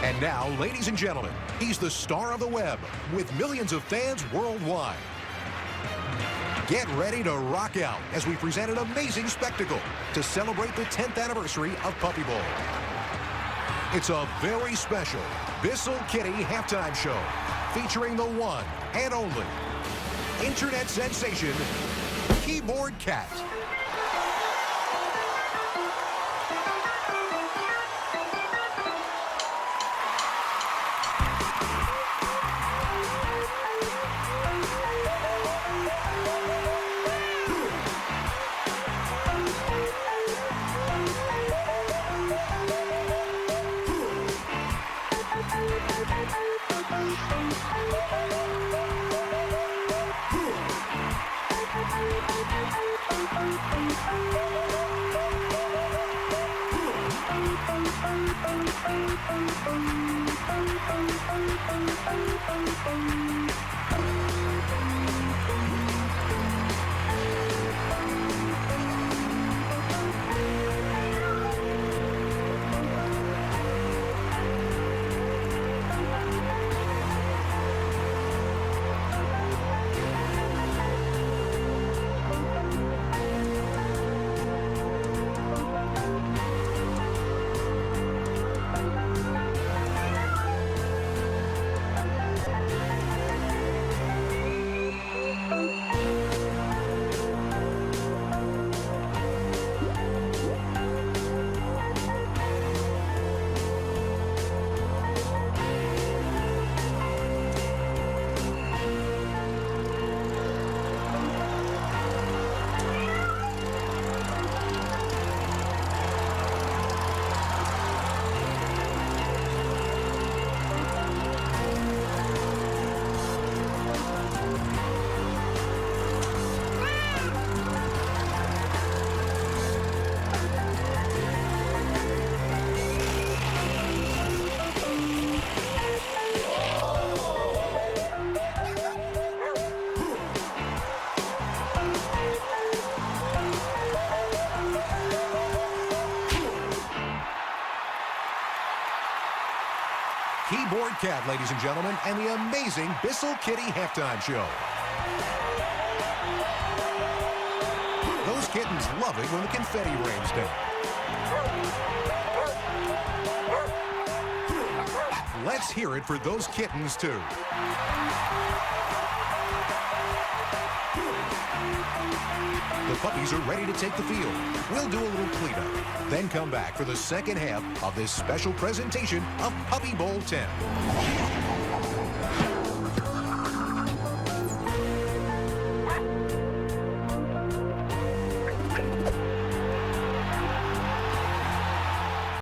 And now, ladies and gentlemen, he's the star of the web with millions of fans worldwide. Get ready to rock out as we present an amazing spectacle to celebrate the 10th anniversary of Puppy Bowl. It's a very special Bissell Kitty halftime show featuring the one and only internet sensation, Keyboard Cat. Keyboard Cat, ladies and gentlemen, and the amazing Bissell Kitty halftime show. Those kittens love it when the confetti rains down. Let's hear it for those kittens, too. The puppies are ready to take the field. We'll do a little cleanup, then come back for the second half of this special presentation of Puppy Bowl 10.